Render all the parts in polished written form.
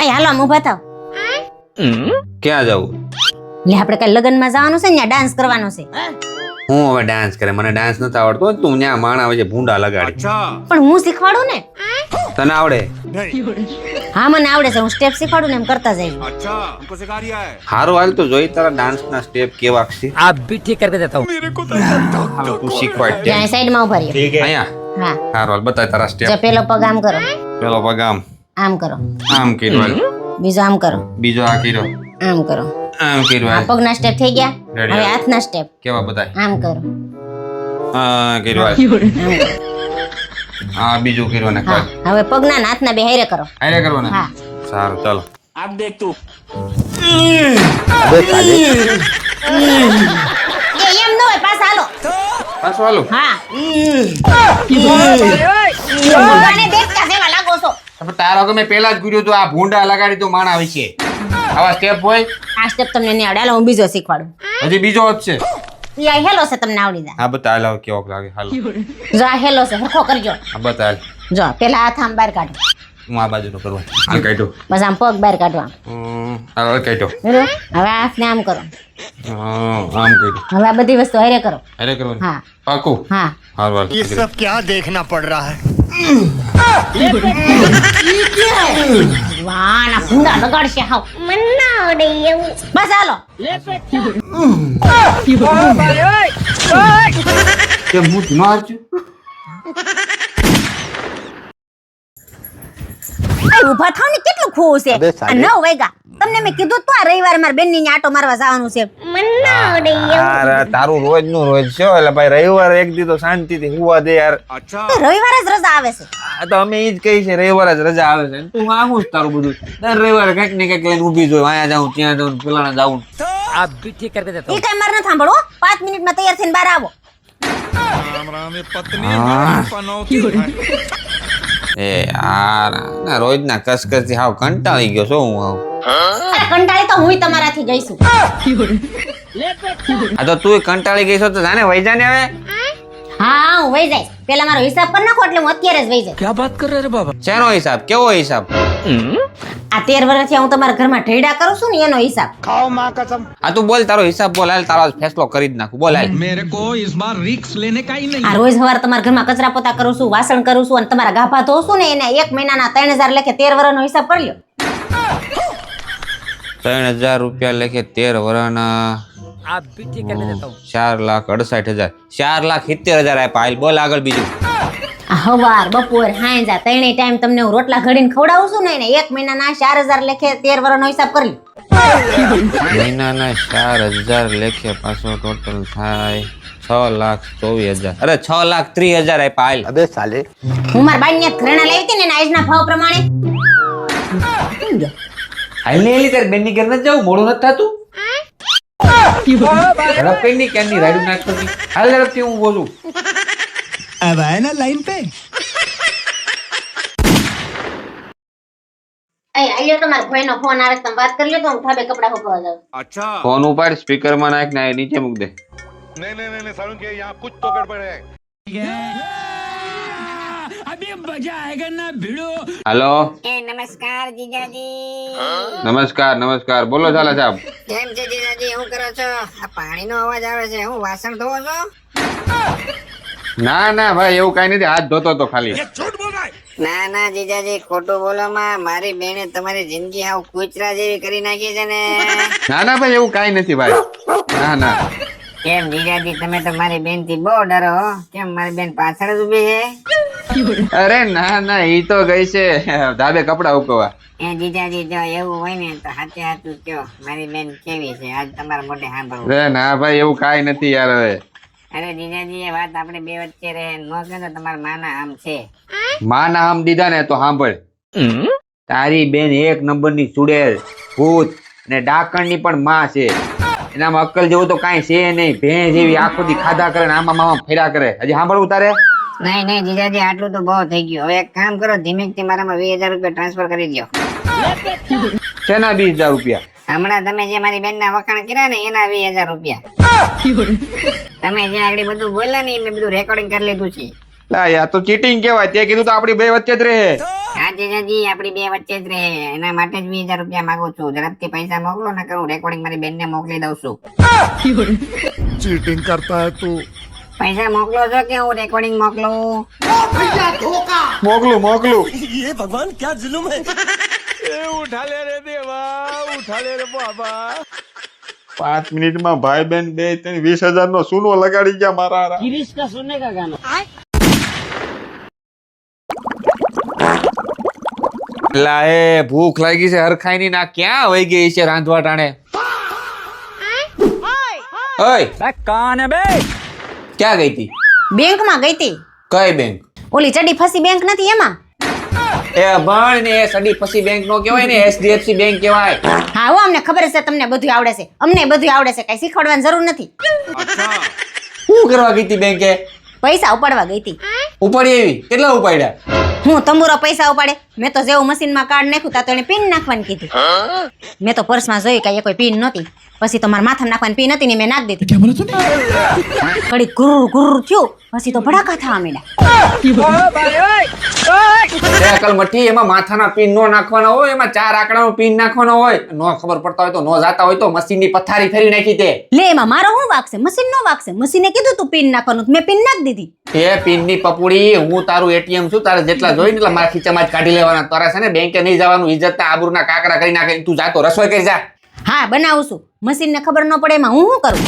આય હાલો આમ ઊભા થાવ. ક્યાં જવું? લે આપણે કઈ લગનમાં જવાનું છે ને ડાન્સ કરવાનો છે. હું હવે ડાન્સ કરે, મને ડાન્સ નથી આવડતો. તું ત્યાં માણા આવે છે ભૂંડા લગાડી. પણ હું શીખવાડું ને. તને આવડે? હા મને આવડે છે, હું સ્ટેપ શીખવાડું ને એમ કરતા જઈશ. હારું હાલ તો જોઈ તારા ડાન્સ ના સ્ટેપ કેવા છે. आप भी ठीक करके देता हूँ. હાલો તું શીખવાડ દે. ત્યાં સાઈડ માં ઉભા રહ્યો. અહીંયા હા હારું હાલ બતાય તારા જો સ્ટેપ. પેલો પગ આમ કરો, પેલો પગ આમ કરો, આમ કર્યો હાલ. બીજો આમ કરો, બીજો આ કર્યો આમ કરો. આમ કર્યો આ હાલ. પગના સ્ટેપ થઈ ગયા. Ready. હવે હાથના સ્ટેપ કેવા બતાય? આમ કરો, આ કર્યો હાલ. આમ કરો. આ બીજું કર્યું ને હા કાલ. હવે પગના ને હાથના બે હારે કરો. આરે કરવો ને? હા સારું ચાલો. એ એમ ન હોય, પાછા હાલો. પાછું હાલું. હા ભગવાને દેખતા જેવા લાગો છો. પણ તારો કે મેં પેલા જ ગુર્યું તું આ ભૂંડા લગાડી તું માણા વિશે. આવા સ્ટેપ હોય? આ સ્ટેપ તમને નહીં આવડે, હાલો હું બીજો શીખવાડું. હજી બીજો જ છે. ઈ આ હેલો છે, તમને આવડી જાય. હા બતા લાવ કેવો લાગે. હાલો જો આ હેલો છે, હરખો કરજો. હા બતા. જો પેલા હાથ આમ બહાર કાઢો, હું આ બાજુ નો કરવા. હાલ કાઢ્યો. બસ આમ પગ બહાર કાઢવા. હાલ કાઢ્યો. બરોબર? હવે આ હાથને આમ કરો. આમ કાઢ્યો. હવે આ બધી વસ્તુ હારે કરો. અરે કરવાનું. હા પાકું. હા હારું હાલ. ये सब क्या देखना पड़ रहा है? વાહ ના ભૂંડા લગાડશે હાવ. મને ના આવડે એવું. બસ હાલો. કેમ હું ન હારજું? આ ઊભા થાવ ને, કેટલું ખોવું છે. આ 9 વાગ્યા. તમને મેં કીધું તો આ રવિવારે મારા બેનની ન્યા આટો મારવા જવાનું છે. મને ના આવડે એવું. અરે તારું રોજ નું રોજ છે એટલે ભાઈ રવિવારે એક દી તો શાંતિથી હુવા દે યાર. રવિવારે જ રજા આવે છે. આ તો અમે ઈ જ કહી છે રવિવારે જ રજા આવે છે. તું આવું જ તારું બધું. દર રવિવારે કઈક ને કઈક લઈને ઊભી જોઈ. અહીંયા જાઉં ત્યાં જાઉં પેલાના જાઉં. आप भी ठीक करके देता हूँ. ઈ કઈ મારે ન સાંભળો. 5 મિનિટમાં તૈયાર થઈને બહાર આવો. એ યાર ના રોજ ના કસકસ થી હાવ કંટાળી ગયો છો હું હાવ. અરે કંટાળી તો હુંય તમારાથી ગઈ છું. આ તો તું કંટાળી ગઈ છો તો જાને વઈ જાને હવે. હા હું વઈ જઈશ. પેલા મારો હિસાબ કરી નાખો એટલે હું અત્યારે જ વઈ જઈશ. क्या बात कर रहे हैं बाबा? શેનો હિસાબ? કેવો હિસાબ? આ 13 વર્ષથી હું તમારા ઘરમાં ઢેડા કરું છું ને એનો હિસાબ. खाओ माँ कसम. આ તું બોલ તારો હિસાબ બોલ. હાલ તારો ફેસલો કરી જ નાખું. બોલ હાલ. मेरे को इस बार रिक्स लेने का ही नहीं। આ રોજ સવારે તમારા ઘરમાં કચરા પોતા કરું છું, વાસણ કરું છું અને તમારા ગાભા ધોઉં છું ને એને 1 મહિનાના 3000 લેખે 13 વર્ષનો હિસાબ કરી લ્યો. 3000 રૂપિયા લેખે 13 વર્ષના आप भी ठीक करके देता हूँ. 4,68,000. 4,70,000 આપ્યા. હાલ બોલ આગળ બીજું. આ હવાર બપોર હાંજા ત્રણેય ટાઈમ તમને હું રોટલા ઘડીને ખવડાવું છું ને એને 1 મહિનાના 4000 લેખે 13 વર્ષનો હિસાબ કરી લ્યો. મહિનાના 4,000 લેખે પાછો ટોટલ થાય 6,24,000. અરે 6,30,000 આપ્યા. હાલ. अबे साले. હું મારા બાઈને ઘરેણા લાવી હતી ને એના આજના ભાવ પ્રમાણે. હાલ ને એલી તારી બેનની ઘર નથી જવું? મોડું નથી થતું? ઝડપ કઈ નહીં ક્યાંની રાડું નાખતો નહીં. હાલ ઝડપથી હું બોલું. अब आए ना लाइन पे। આલ્યો તમારા ભાઈનો ફોન આવે તમે વાત કરી લો તો હું ધાબે કપડા સુકવવા જાઉં. ફોન ઉપાડ, સ્પીકર માં નાખ ને નીચે મૂક દે. नहीं नहीं नहीं सारुण के यहाँ कुछ तो गड़बड़ है. अभी मजा आएगा ना भिड़ो. હાલો. નમસ્કાર જીજાજી. નમસ્કાર નમસ્કાર. બોલો ઝાલા સાહેબ. કેમ છે જીજાજી? શું કરો છો? આ પાણીનો અવાજ આવે છે. હું વાસણ ધોવો છો? ના ના ભાઈ એવું કઈ નથી. હાથ ધોતો તો ખાલી. ના ના જીજાજી ખોટું બોલો માં. મારી બેને તમારી જિંદગી હાવ કૂતરા જેવી કરી નાખી છે ને. ના ના ભાઈ એવું કઈ નથી ભાઈ. ના ના. કેમ જીજાજી તમે તો મારી બેન થી બહુ ડરો હો. કેમ મારી બેન પાછળ જ ઊભી છે? અરે ના ના ઈ તો ગઈ છે ધાબે કપડા ઉકવવા. એ જીજાજી જો એવું હોય ને તો હાથે હાથું કયો મારી બેન કેવી છે આજ તમારા મોઢે સાંભળવું. અરે ના ભાઈ એવું કઈ નથી યાર. હવે અરે જીજાજી એ વાત આપણે બે વચ્ચે રહે નો કે તો તમારા માના આમ છે. માં ના આમ દીધા ને તો સાંભળ. તારી બેન 1 નંબરની ચુડેલ ભૂત ને ડાકણ ની પણ માં છે. એનામાં અક્કલ જેવું તો કાંઈ છે નહીં. ભેંસ જેવી આખો દી ખાધા કરે ને આમાં મામા ફેરા કરે. હજી સાંભળવું તારે? નહીં નહીં જીજાજી આટલું તો બહુ થઈ ગયું. હવે એક કામ કરો ધીમેકથી મારામાં 20,000 રૂપિયા ટ્રાન્સફર કરી દો. શેના 20,000 રૂપિયા? હમણાં તમે જે મારી બેન ના વખાણ કર્યા ને એના 20,000 રૂપિયા. તમે જે આગળ બધું બોલ્યા ને મેં બધું રેકોર્ડિંગ કરી લીધું છે. લા યાર તો ચીટિંગ કહેવાય. તે કીધું તો આપણી બે વચ્ચે જ રહે. હા જીજાજી આપડી બે વચ્ચે જ રહે એના માટે જ 20,000 રૂપિયા માંગુ છું ઝડપથી પૈસા મોકલો ને કરું રેકોર્ડિંગ મારી બેનને મોકલી દઉં છું चीटिंग करता है तू પૈસા મોકલો છો કે હું રેકોર્ડિંગ મોકલું મોકલું મોકલું उठा ले रे देवा उठा ले रे बाबा 5 મિનિટમાં ભાઈ બેન બે 20,000 નો સૂનો લગાડી ગયા મારા હારા. લા એ ભૂખ લાગી છે હરખાઈ ની ના ક્યાં વહી ગઈ છે રાંધવા ટાણે ઓય कौन है बे ક્યાં ગઈ તી બેંકમાં ગઈ તી. કઈ બેંક ઓલી ચડી ફસી બેંક નથી એમાં. એ ભણ ને સડી પછી બેંક નો કહેવાય ને HDFC બેંક કહેવાય. હા હો, અમને ખબર છે તમને બધું આવડે છે. અમને બધું આવડે છે, કઈ શીખવાડવાની જરૂર નથી. શું કરવા ગઈ તી બેંકે પૈસા ઉપાડવા ગઈ તી. ઉપાડી એવી કેટલા ઉપાડ્યા હું તંબુરો પૈસા ઉપાડે. મેં તો જેવું મશીનમાં કાર્ડ નાખ્યું તા તો એને પિન નાખવાની કીધી. મેં તો પર્સમાં જોઈ કે કોઈ પિન નહોતી. પછી તો મારા માથામાં નાખવાની પિન હતી ને મેં નાખી દીધી. ઘડી ગુરુ ગુરુ થયું પછી તો ભડાકા થવા માંડ્યા. અકલ મઠી એમાં માથાના પિન નો નાખવાના હોય એમાં 4 આંકડાનો પિન નાખવાનો હોય નો ખબર પડતા હોય તો નો જાતા હોય તો મશીનની પથારી ફેરી નાખી તે લે એમાં મારો શું વાક છે? મશીન નો વાક છે. મશીને કીધું તું પિન નાખવાનું, મેં પિન નાખી દીધી. એ પિનની પપુડી હું તારું ATM છું તારે જેટલા જોઈ ને એટલા મારા ખીચામાં જ કાઢી લેવાના. તારા છે ને બેંકે નહીં જવાનું, ઇજ્જતના આબરૂના કાકરા કરી નાખે. તું જાતો રસોઈ કરી જા. હા બનાવું છું. મશીનને ખબર ન પડે એમાં હું શું કરું?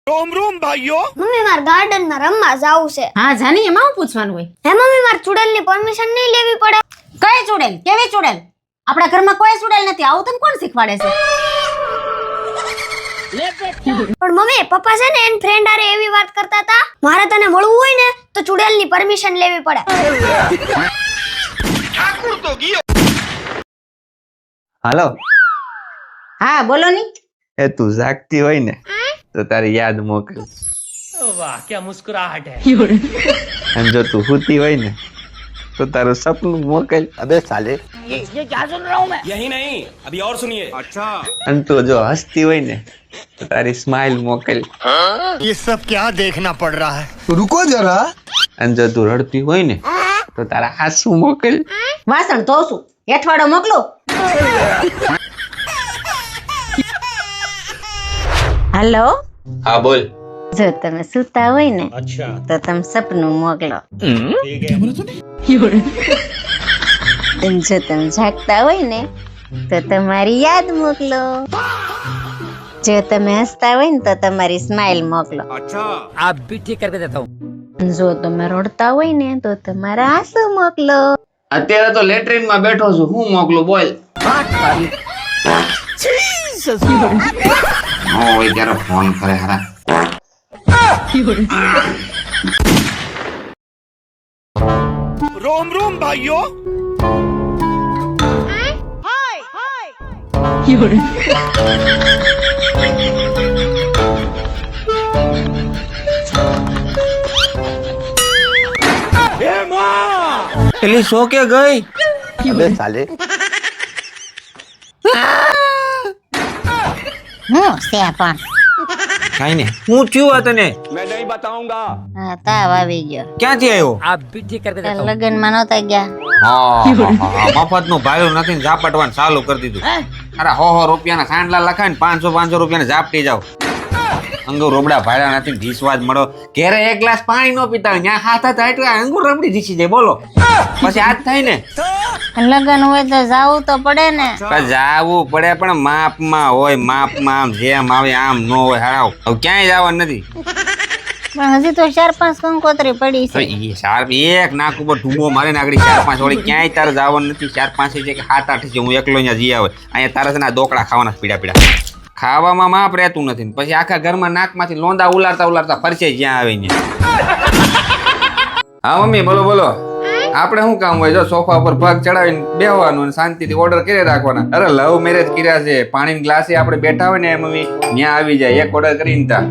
रोम रोम भाइयों મમ્મી માર ગાર્ડન માં રમવા જાવું છે. હા જાની એમાં હું પૂછવાનું હોય? હે મમ્મી માર ચુડેલ ની પરમિશન નહીં લેવી પડે? કઈ ચુડેલ? કેવી ચુડેલ? આપણા ઘરમાં કોઈ ચુડેલ નથી. આવું તને કોણ શીખવાડે છે? પણ મમ્મી પપ્પા છે ને એન ફ્રેન્ડ આરે એવી વાત કરતા હતા મારે તને મળવું હોય ને તો ચુડેલ ની પરમિશન લેવી પડે. હાલો હા બોલો ની. એ તું જાગતી હોય ને તો તારી યાદ મોકલ. वाह क्या मुस्कुराहट है અને જો તું સૂતી હોય ને તો તારું સપનું મોકલ. અબે સાલે यही नहीं अभी और सुनिए અને તું જો હસતી હોય ને તો તારી સ્માઇલ મોકલ. ये सब क्या देखना पड़ रहा है रुको जरा અને જો તું રડતી હોય ને તો તારા આંસુ મોકલ. વાસણ ધોઉં છું. હેઠવાડો મોકલો. હાલો. હા બોલ. જો તમે સૂતા હોય ને તો તમે સપનું મોકલો. અને જો તમે જાગતા હોય ને તો તમારી યાદ મોકલો. જો તમે હસતા હોય ને તો તમારી સ્માઇલ મોકલો. आप भी ठीक करके देता हूँ જો તમે રડતા હોય ને તો તમારા આંસુ મોકલો. અત્યારે તો લેટ્રિન માં બેઠો છું. હું મોકલું બોલ. હોય ત્યારે ફોન કરે હારા. रोम रोम भाइयों પેલી સો કે ગઈ. અબે સાલે હું છે પણ કાઈ ને હું થયું આ તને હા તાવ આવી ગયો. ક્યાંથી આવ્યો? आप भी ठीक करके देता हूँ લગન માં નહોતા ગયા. મફત નું ભાડું નથી ઝાપટવાનું ચાલુ કરી દીધું. અરે 100 રૂપિયાના સાંડલા લખાય ને 500 રૂપિયાને ઝાપટી જાવ. અંગુર રોબડા ભાડા નથી ઢીસવાજ મળો. ઘેરે એક ગ્લાસ પાણી નો પીતા હોય ત્યાં હાથ હતા એટલે અંગુર રબડી ઢીસી જાય. બોલો પછી આજ થાય ને લગન હોય તો જાવું તો પડે ને. જાવું પડે પણ માપમાં હોય. માપમાં આમ જેમ આવે આમ ન હોય. હારાવ હવે ક્યાંય જવાનું નથી. પણ હજી તો 4-5 કંકોત્રી પડી છે. હવે એ સાર એક નાક ઉપર ઢૂંબો મારે ને આગળ 4-5 વળી ક્યાંય તારે જવાનું નથી. 4-5 છે કે 7-8 છે. હું એકલો અહીંયા જઈ આવે. અહીંયા તારે છે ને દોકડા ખાવાના પીડા પીડા. ખાવામાં માપ રહેતું નથી. પછી આખા ઘરમાં નાકમાંથી લોંદા ઉલારતા ફરશે જ્યાં આવે ને. હા મમ્મી બોલો બોલો. આપણે શું કામ હોય? જો સોફા ઉપર પગ ચડાવીને બેહવાનું અને શાંતિથી ઓર્ડર કરી રાખવાના. અરે લવ મેરેજ કર્યા છે. પાણીની ગ્લાસે આપણે બેઠા હોય ને મમ્મી ત્યાં આવી જાય એક ઓર્ડર કરીને તા.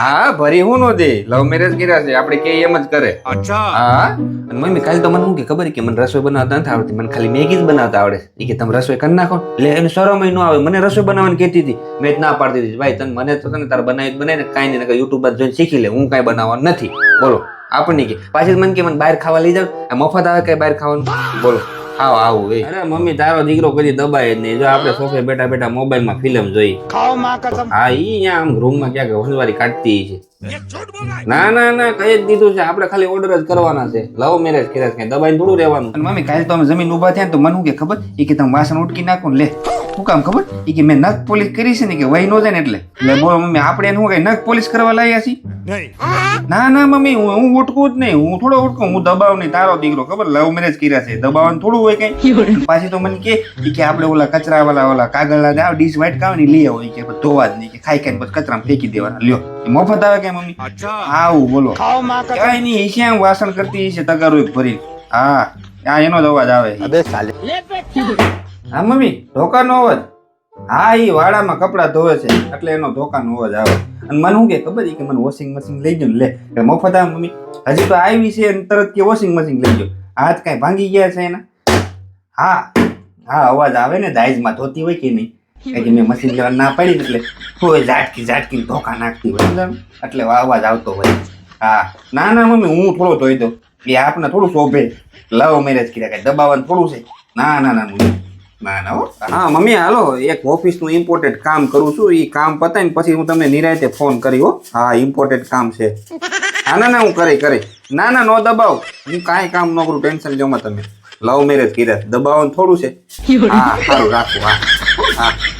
હા ભરી હું નો દે. લવ મેરેજ કર્યા છે આપણે કે એમ જ કરે. હા અને મમ્મી કાલે તો મને શું કે ખબર કે મને રસોઈ બનાવતા નથી આવડતી. મને ખાલી મેગી જ બનાવતા આવડે. એ કે તમે રસોઈ કરી નાખો. એટલે એને શરમ ન આવે. મને રસોઈ બનાવવાની કહેતી હતી. મેં જ ના પાડતી હતી ભાઈ તને મને તો તને તારે બનાવી બનાવીને કાંઈ નહીં યુટ્યુબ જોઈને શીખી લે. હું કાંઈ બનાવવાનું નથી. બોલો આપણને કે પાછી મને કે મને બહાર ખાવા લઈ જાવ આ મફત આવે કઈ બહાર ખાવાનું બોલો ખાવ આવું એ અરે મમ્મી તારો દીકરો કદી દબાય જ નહીં જો આપણે સોફે બેઠા બેઠા મોબાઈલમાં ફિલ્મ જોઈ હા ઈ અહીંયા આમ રૂમમાં ક્યાંક વંજવારી કાઢતી છે ના ના ના કઈ જ દીધું છે આપણે ખાલી ઓર્ડર જ કરવાના છે લવ મેરેજ કર્યા છે દબાઈને થોડું રહેવાનું અને મમ્મી કાલે તો અમે જમીન ઉભા થયા ને તો મને શું કે ખબર એ કે તમે વાસણ ઉટકી નાખો ને લે શું કામ ખબર એ કે મેં નખ પોલીસ કરી છે ને કે વહી નો જાય ને એટલે બોલો મમ્મી આપણે એને શું કઈ નખ પોલીસ કરવા લાવ્યા છીએ ના ના મમ્મી હું ઉટકું જ નહીં હું થોડો ઉટકું હું દબાવ નહીં તારો દીકરો ખબર લવ મેરેજ કર્યા છે દબાવવાનું થોડું હોય કઈ પાછી તો મને કે આપણે ઓલા કચરા વાળા કાગળ ડીશ વાઈટ કાવ ને લઈ આવો કે ધોવા જ નહીં કે ખાઈ ખાઈને પછી કચરામાં ફેંકી દેવાના લ્યો મફત આવે કે મમ્મી આવું બોલો કઈ નહીં શ્યામ વાસણ કરતી છે તગારું એક ભરી હા આ એનો જ અવાજ આવે હા મમ્મી ધોકાનો અવાજ હા ઈ વાડામાં કપડા ધોવે છે એટલે એનો ધોકાનો અવાજ આવે અને મને શું કે ખબર કે મને વોશિંગ મશીન લઈ ગયો લે મફત આવે મમ્મી હજી તો આવી છે અને તરત કે વોશિંગ મશીન લઈ ગયો હાથ કઈ ભાંગી ગયા છે એના હા હા અવાજ આવે ને દાઈજમાં ધોતી હોય કે નહીં કે મેં મશીન લેવા ના પાડી એટલે હોય ઝાટકી ધોકા નાખતી હોય એટલે અવાજ આવતો હોય હા ના ના મમ્મી હું થોડો ધોઈ દઉં એ આપને થોડું શોભે લવ મેરેજ કર્યા કઈ દબાવવાનું થોડું છે ના ના ના મમ્મી ના ના હા મમ્મી હાલો એક ઓફિસનું ઇમ્પોર્ટન્ટ કામ કરું છું એ કામ પતાય ને પછી હું તમને નિરાંતે ફોન કરી હો હા ઇમ્પોર્ટન્ટ કામ છે હા ના ના હું કરી ના ના નો દબાવ હું કાંઈ કામ ન કરું ટેન્શન લ્યો તમે લવ મેરેજ કર્યા દબાવવાનું થોડું છે હા સારું રાખું હા હા